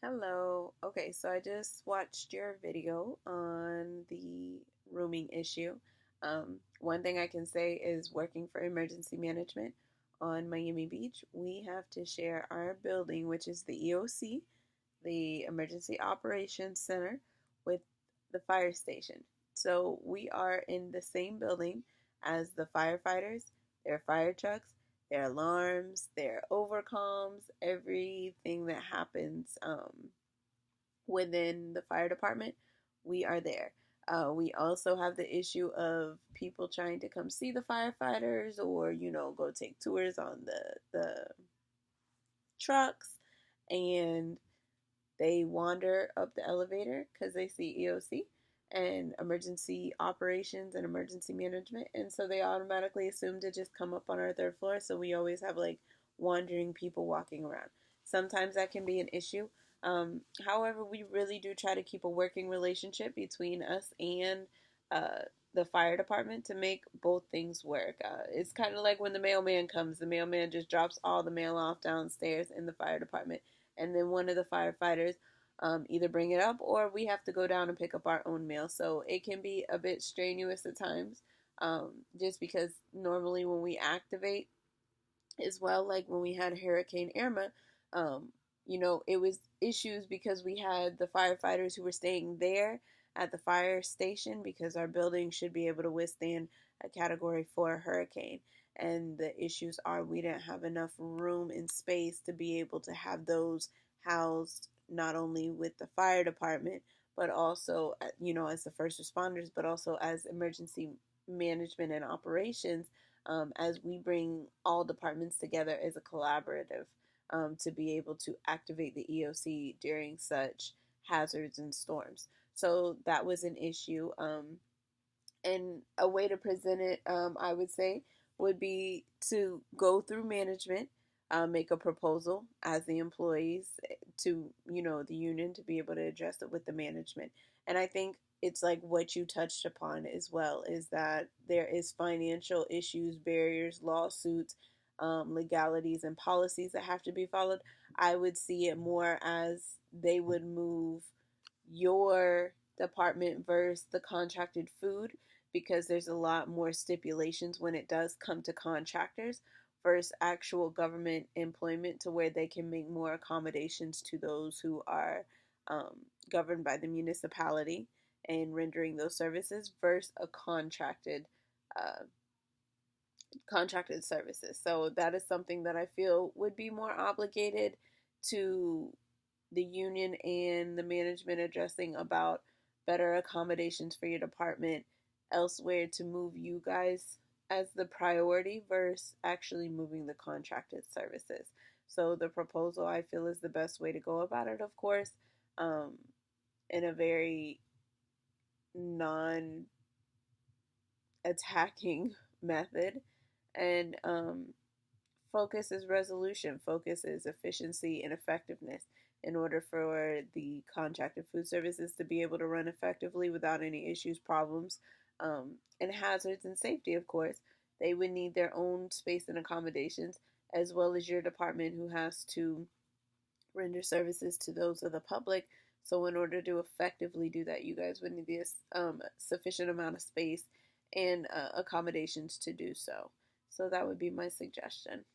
Hello. Okay, so I just watched your video on the rooming issue. One thing I can say is working for emergency management on Miami Beach, we have to share our building, which is the EOC, the Emergency Operations Center, with the fire station. So we are in the same building as the firefighters, their fire trucks, their alarms, their overcoms, everything that happens within the fire department, we are there. We also have the issue of people trying to come see the firefighters or, go take tours on the trucks, and they wander up the elevator because they see EOC and emergency operations and emergency management. And so they automatically assume to just come up on our third floor. So we always have like wandering people walking around. Sometimes that can be an issue. However, we really do try to keep a working relationship between us and uh, the fire department to make both things work. It's kind of like when the mailman comes, the mailman just drops all the mail off downstairs in the fire department, and then one of the firefighters either bring it up or we have to go down and pick up our own mail. So it can be a bit strenuous at times, just because normally when we activate as well, like when we had Hurricane Irma, um, it was issues because we had the firefighters who were staying there at the fire station because our building should be able to withstand a category 4 hurricane. And the issues are we didn't have enough room and space to be able to have those housed not only with the fire department, but also, as the first responders, but also as emergency management and operations, as we bring all departments together as a collaborative, to be able to activate the EOC during such hazards and storms. So that was an issue. And a way to present it, I would say, would be to go through management, make a proposal as the employees to, the union to be able to address it with the management. And I think it's like what you touched upon as well is that there is financial issues, barriers, lawsuits, legalities, and policies that have to be followed. I would see it more as they would move your department versus the contracted food, because there's a lot more stipulations when it does come to contractors versus actual government employment, to where they can make more accommodations to those who are um, governed by the municipality and rendering those services versus a uh, contracted services. So that is something that I feel would be more obligated to the union and the management addressing about better accommodations for your department elsewhere to move you guys as the priority versus actually moving the contracted services. So the proposal I feel is the best way to go about it, of course, um, in a very non attacking method. And focus is resolution, focus is efficiency and effectiveness in order for the contracted food services to be able to run effectively without any issues, problems, and hazards and safety, of course. They would need their own space and accommodations, as well as your department, who has to render services to those of the public. So, in order to effectively do that, you guys would need this sufficient amount of space and accommodations to do so. So, that would be my suggestion.